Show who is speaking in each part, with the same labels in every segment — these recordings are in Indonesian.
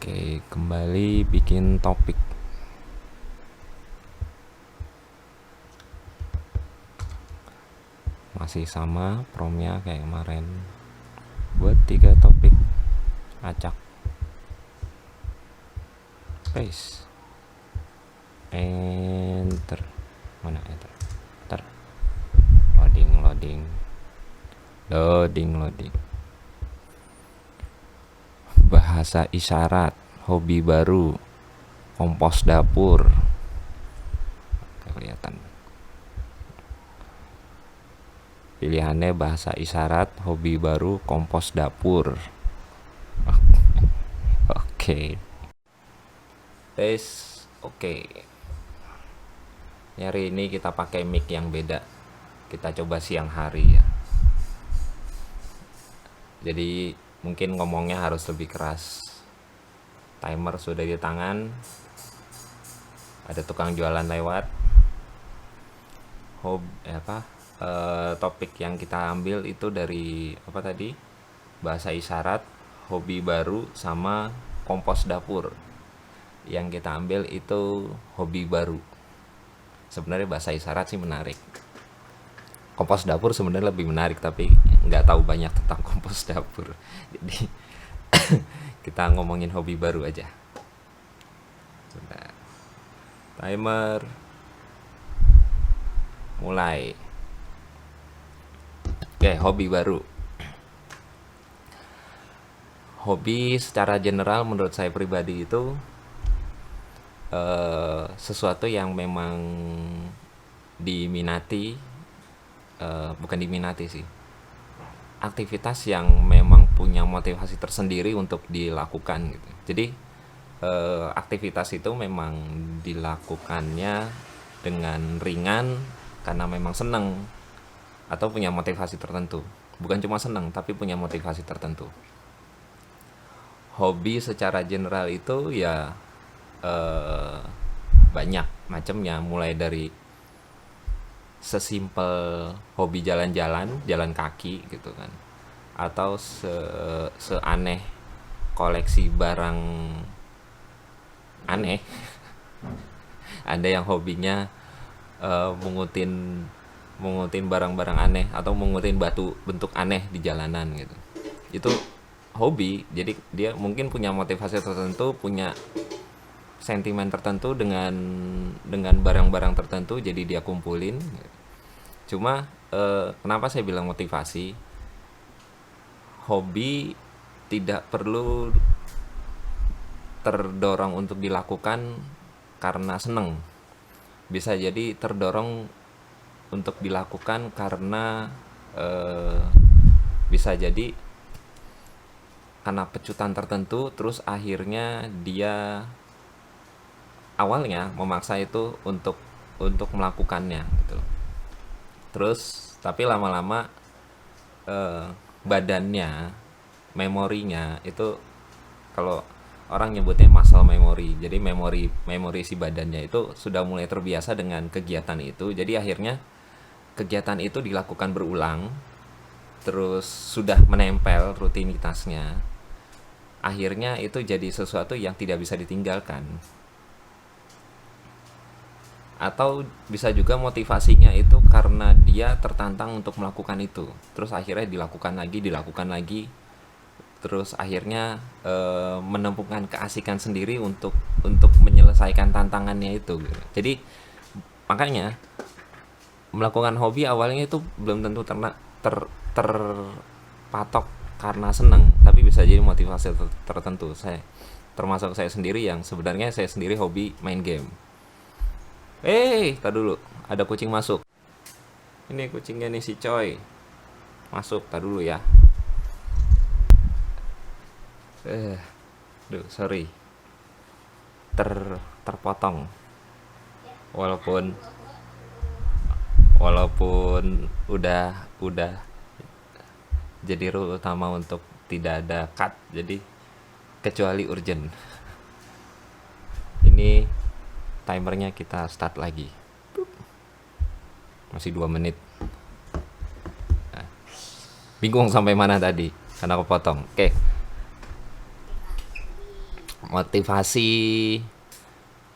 Speaker 1: Oke, kembali bikin topik. Masih sama promnya kayak kemarin. Buat 3 topik. Acak. Space. Enter. Mana enter? Enter. Loading. Bahasa isyarat. Hobi baru. Kompos dapur. Kelihatan. Pilihannya bahasa isyarat, hobi baru, kompos dapur. Oke. Tes, oke. Hari ini kita pakai mic yang beda. Kita coba siang hari ya. Jadi mungkin ngomongnya harus lebih keras. Timer sudah di tangan. Ada tukang jualan lewat. Topik yang kita ambil itu dari apa tadi? Bahasa isyarat, hobi baru, sama kompos dapur. Yang kita ambil itu hobi baru. Sebenarnya bahasa isyarat sih menarik. Kompos dapur sebenarnya lebih menarik, tapi nggak tahu banyak tentang kompos dapur. Jadi kita ngomongin hobi baru aja. Sudah. Timer. Mulai. Oke, hobi baru. Hobi secara general menurut saya pribadi itu sesuatu yang memang diminati, bukan diminati sih, aktivitas yang memang punya motivasi tersendiri untuk dilakukan gitu. Jadi aktivitas itu memang dilakukannya dengan ringan karena memang senang atau punya motivasi tertentu. Bukan cuma senang, tapi punya motivasi tertentu. Hobi secara general itu ya banyak macamnya, mulai dari sesimpel hobi jalan kaki gitu kan, atau seaneh koleksi barang aneh. Ada yang hobinya mengutin barang-barang aneh atau mengutin batu bentuk aneh di jalanan gitu. Itu hobi. Jadi dia mungkin punya motivasi tertentu, punya sentimen tertentu dengan barang-barang tertentu, jadi dia kumpulin. Cuma kenapa saya bilang motivasi? Hobi tidak perlu terdorong untuk dilakukan karena seneng. Bisa jadi terdorong untuk dilakukan karena bisa jadi karena pecutan tertentu, terus akhirnya dia awalnya memaksa itu untuk melakukannya gitu. Terus tapi lama-lama badannya, memorinya itu, kalau orang nyebutnya muscle memory. Jadi memori si badannya itu sudah mulai terbiasa dengan kegiatan itu. Jadi akhirnya kegiatan itu dilakukan berulang, terus sudah menempel rutinitasnya. Akhirnya itu jadi sesuatu yang tidak bisa ditinggalkan. Atau bisa juga motivasinya itu karena dia tertantang untuk melakukan itu, terus akhirnya dilakukan lagi, terus akhirnya menemukan keasikan sendiri untuk menyelesaikan tantangannya itu. Jadi makanya melakukan hobi awalnya itu belum tentu terpatok karena senang, tapi bisa jadi motivasi tertentu. Termasuk saya sendiri, yang sebenarnya saya sendiri hobi main game. Tar dulu, ada kucing masuk. Ini kucingnya nih, si Coy. Masuk, tar dulu ya. Sorry. Terpotong. Walaupun udah jadi rule utama untuk tidak ada cut, jadi kecuali urgent. Ini timernya kita start lagi. Masih 2 menit. Nah, bingung sampai mana tadi karena kepotong. Oke. Motivasi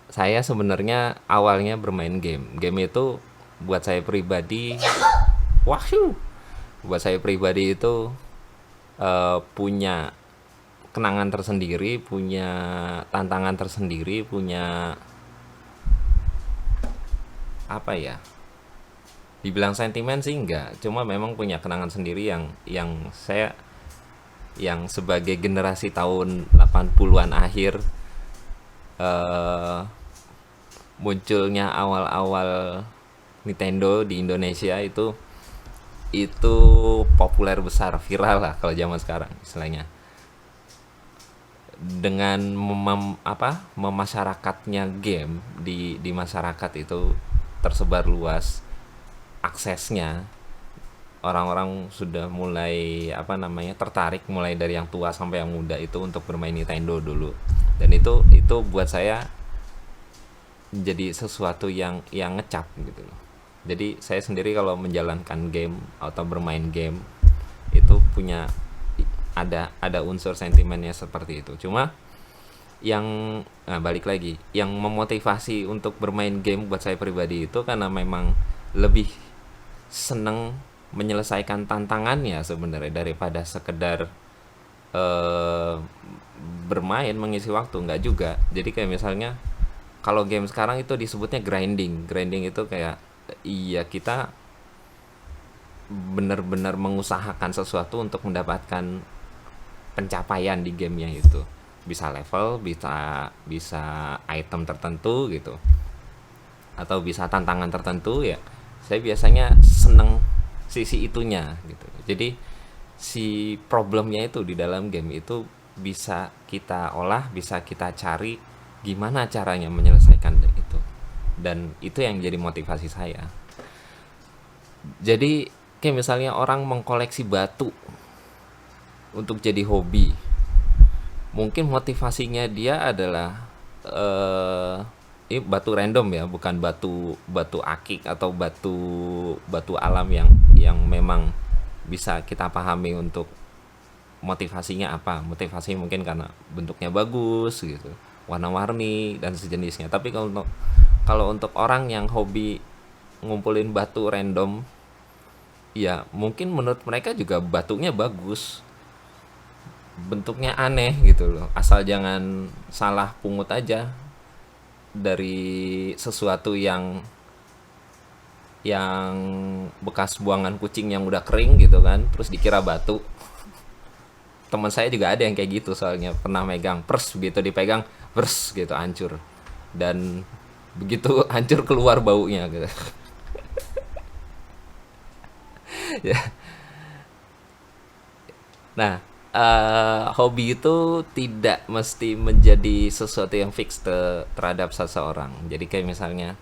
Speaker 1: saya sebenarnya awalnya bermain game. Game itu buat saya pribadi, wahyu, buat saya pribadi itu punya kenangan tersendiri, punya tantangan tersendiri, punya apa ya? Dibilang sentimen sih enggak, cuma memang punya kenangan sendiri yang saya yang sebagai generasi tahun 80-an akhir, eh, munculnya awal-awal Nintendo di Indonesia itu populer besar, viral lah kalau zaman sekarang istilahnya. Dengan memasyarakatnya game di masyarakat itu tersebar luas aksesnya, orang-orang sudah mulai tertarik, mulai dari yang tua sampai yang muda itu untuk bermain Nintendo dulu. Dan itu buat saya jadi sesuatu yang ngecap gitu loh. Jadi saya sendiri kalau menjalankan game atau bermain game itu punya ada unsur sentimennya seperti itu. Cuma yang balik lagi, yang memotivasi untuk bermain game buat saya pribadi itu karena memang lebih seneng menyelesaikan tantangannya sebenarnya daripada sekedar eh, bermain mengisi waktu. Nggak juga. Jadi kayak misalnya kalau game sekarang itu disebutnya grinding itu kayak iya kita benar-benar mengusahakan sesuatu untuk mendapatkan pencapaian di gamenya itu, bisa level, bisa bisa item tertentu gitu, atau bisa tantangan tertentu ya. Saya biasanya seneng sisi itunya gitu. Jadi si problemnya itu di dalam game itu bisa kita olah, bisa kita cari gimana caranya menyelesaikan itu. Dan itu yang jadi motivasi saya. Jadi kayak misalnya orang mengkoleksi batu untuk jadi hobi. Mungkin motivasinya dia adalah ini batu random ya, bukan batu batu akik atau batu batu alam yang memang bisa kita pahami untuk motivasinya apa. Motivasi mungkin karena bentuknya bagus gitu, warna-warni dan sejenisnya. Tapi kalau untuk orang yang hobi ngumpulin batu random, ya mungkin menurut mereka juga batunya bagus, bentuknya aneh gitu loh. Asal jangan salah pungut aja dari sesuatu yang bekas buangan kucing yang udah kering gitu kan, terus dikira batu. Teman saya juga ada yang kayak gitu, soalnya pernah megang, pers begitu dipegang, pers gitu hancur. Dan begitu hancur keluar baunya gitu. Ya. Nah, hobi itu tidak mesti menjadi sesuatu yang fix terhadap seseorang. Jadi kayak misalnya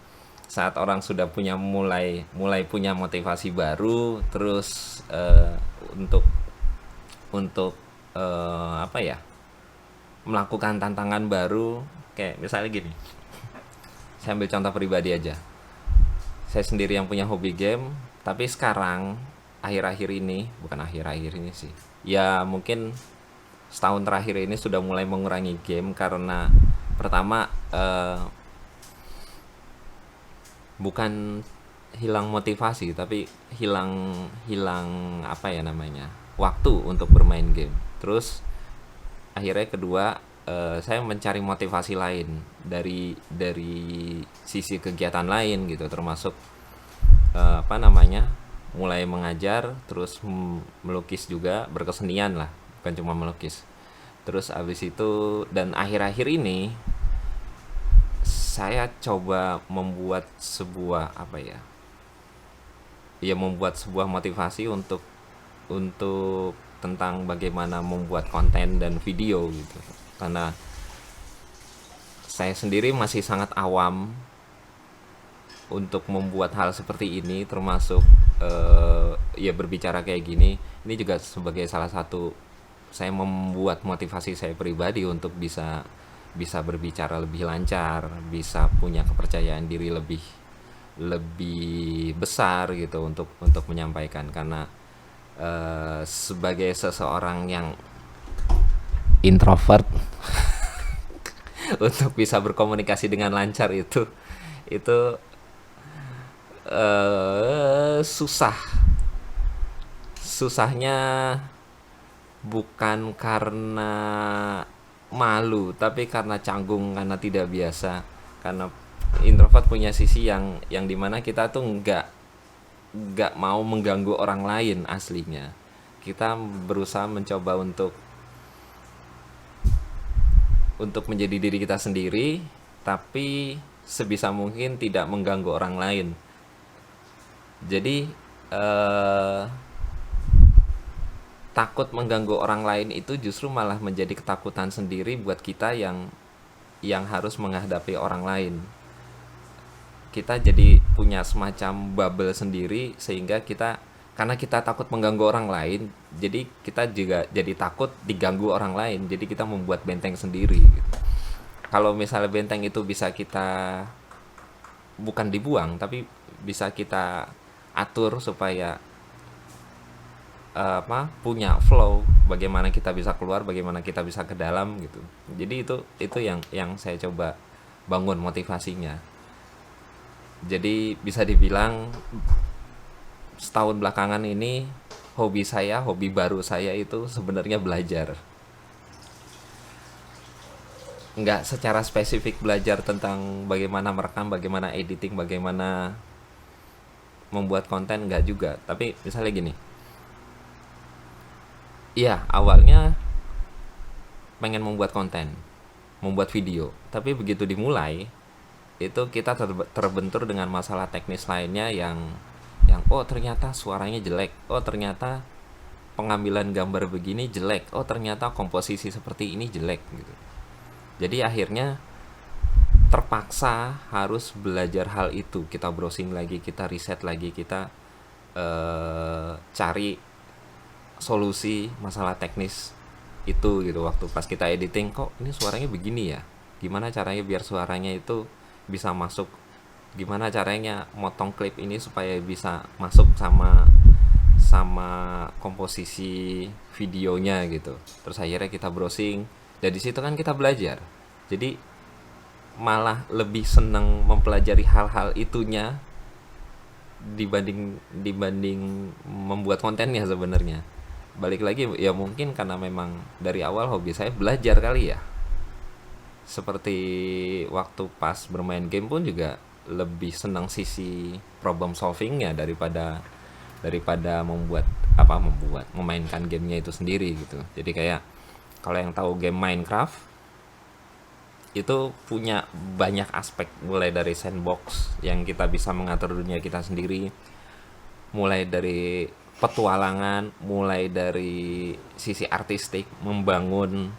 Speaker 1: saat orang sudah mulai mulai punya motivasi baru, terus untuk untuk apa ya, melakukan tantangan baru. Kayak misalnya gini, saya ambil contoh pribadi aja. Saya sendiri yang punya hobi game, tapi sekarang akhir-akhir ini, bukan akhir-akhir ini sih, ya mungkin setahun terakhir ini sudah mulai mengurangi game karena pertama bukan hilang motivasi, tapi hilang hilang apa ya namanya, waktu untuk bermain game. Terus akhirnya kedua, saya mencari motivasi lain dari sisi kegiatan lain gitu, termasuk mulai mengajar, terus melukis juga, berkesenian lah, bukan cuma melukis. Terus abis itu, dan akhir-akhir ini saya coba membuat sebuah membuat sebuah motivasi untuk tentang bagaimana membuat konten dan video gitu. Karena saya sendiri masih sangat awam untuk membuat hal seperti ini, termasuk ya berbicara kayak gini. Ini juga sebagai salah satu saya membuat motivasi saya pribadi untuk bisa bisa berbicara lebih lancar, bisa punya kepercayaan diri lebih lebih besar gitu untuk menyampaikan. Karena sebagai seseorang yang introvert untuk bisa berkomunikasi dengan lancar itu susah. Susahnya bukan karena malu, tapi karena canggung, karena tidak biasa. Karena introvert punya sisi yang dimana kita tuh nggak mau mengganggu orang lain aslinya. Kita berusaha mencoba untuk menjadi diri kita sendiri, tapi sebisa mungkin tidak mengganggu orang lain. Jadi takut mengganggu orang lain itu justru malah menjadi ketakutan sendiri buat kita yang harus menghadapi orang lain. Kita jadi punya semacam bubble sendiri, sehingga karena kita takut mengganggu orang lain, jadi kita juga jadi takut diganggu orang lain, jadi kita membuat benteng sendiri gitu. Kalau misalnya benteng itu bisa kita bukan dibuang, tapi bisa kita atur supaya punya flow, bagaimana kita bisa keluar, bagaimana kita bisa ke dalam gitu. Jadi itu yang saya coba bangun motivasinya. Jadi bisa dibilang setahun belakangan ini hobi baru saya itu sebenarnya belajar. Nggak secara spesifik belajar tentang bagaimana merekam, bagaimana editing, bagaimana membuat konten, nggak juga. Tapi misalnya gini, iya awalnya pengen membuat konten, membuat video, tapi begitu dimulai itu kita terbentur dengan masalah teknis lainnya yang oh ternyata suaranya jelek, oh ternyata pengambilan gambar begini jelek, oh ternyata komposisi seperti ini jelek gitu. Jadi akhirnya terpaksa harus belajar hal itu. Kita browsing lagi, kita riset lagi, kita cari solusi masalah teknis itu gitu. Waktu pas kita editing, kok ini suaranya begini ya, gimana caranya biar suaranya itu bisa masuk, gimana caranya motong klip ini supaya bisa masuk sama komposisi videonya gitu. Terus akhirnya kita browsing, dari situ kan kita belajar. Jadi malah lebih seneng mempelajari hal-hal itunya dibanding membuat kontennya sebenarnya. Balik lagi ya, mungkin karena memang dari awal hobi saya belajar kali ya. Seperti waktu pas bermain game pun juga lebih senang sisi problem solvingnya daripada memainkan gamenya itu sendiri gitu. Jadi kayak kalau yang tahu game Minecraft itu punya banyak aspek, mulai dari sandbox yang kita bisa mengatur dunia kita sendiri, mulai dari petualangan, mulai dari sisi artistik, membangun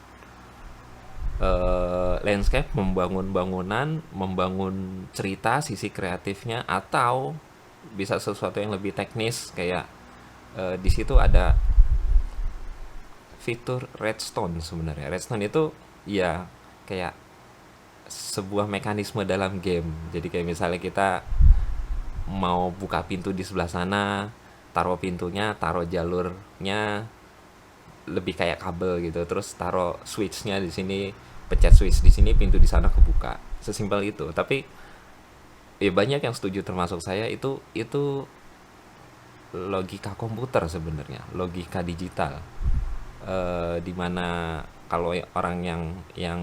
Speaker 1: landscape, membangun bangunan, membangun cerita, sisi kreatifnya, atau bisa sesuatu yang lebih teknis kayak di situ ada fitur redstone. Sebenarnya redstone itu ya kayak sebuah mekanisme dalam game. Jadi kayak misalnya kita mau buka pintu di sebelah sana, taruh pintunya, taruh jalurnya lebih kayak kabel gitu, terus taruh switchnya di sini, pencet switch di sini, pintu di sana kebuka. Sesimpel itu. Tapi ya banyak yang setuju termasuk saya, itu logika komputer sebenarnya, logika digital. Dimana kalau orang yang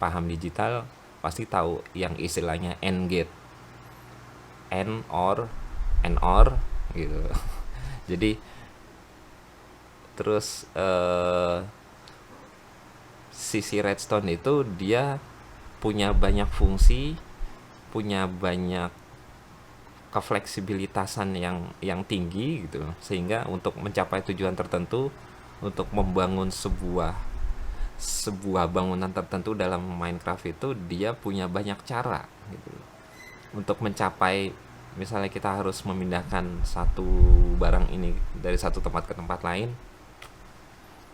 Speaker 1: paham digital pasti tahu yang istilahnya AND gate, AND OR gitu. Jadi terus sisi redstone itu dia punya banyak fungsi, punya banyak kefleksibilitasan yang tinggi gitu, sehingga untuk mencapai tujuan tertentu, untuk membangun sebuah bangunan tertentu dalam Minecraft itu dia punya banyak cara gitu. Untuk mencapai, misalnya kita harus memindahkan satu barang ini dari satu tempat ke tempat lain,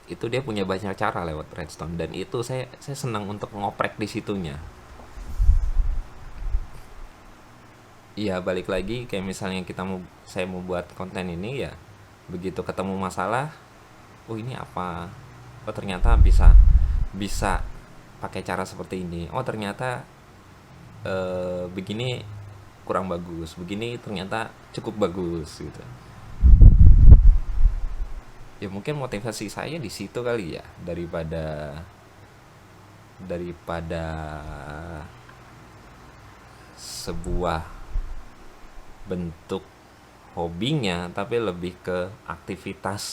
Speaker 1: itu dia punya banyak cara lewat redstone, dan itu saya senang untuk ngoprek di situnya. Iya, balik lagi kayak misalnya saya mau buat konten ini ya, begitu ketemu masalah, oh ini apa, oh ternyata bisa pakai cara seperti ini, oh ternyata begini kurang bagus, begini ternyata cukup bagus gitu. Ya mungkin motivasi saya di situ kali ya, daripada sebuah bentuk hobinya, tapi lebih ke aktivitas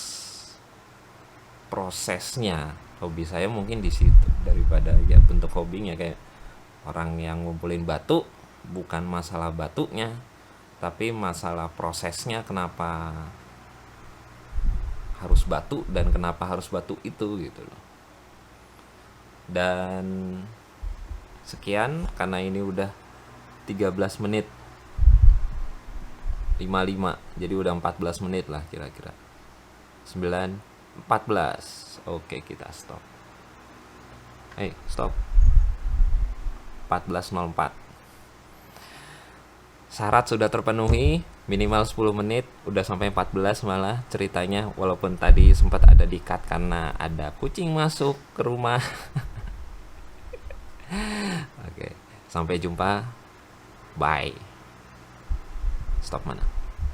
Speaker 1: prosesnya. Hobi saya mungkin di situ daripada ya bentuk hobinya. Kayak orang yang ngumpulin batu, bukan masalah batunya, tapi masalah prosesnya, kenapa harus batu dan kenapa harus batu itu gitu loh. Dan sekian, karena ini udah 13 menit 55, jadi udah 14 menit lah kira-kira. 9:14. Oke, kita stop. Stop. 14:04. Syarat sudah terpenuhi, minimal 10 menit, udah sampai 14 malah ceritanya, walaupun tadi sempat ada di-cut karena ada kucing masuk ke rumah. Oke, sampai jumpa. Bye. Stop mana?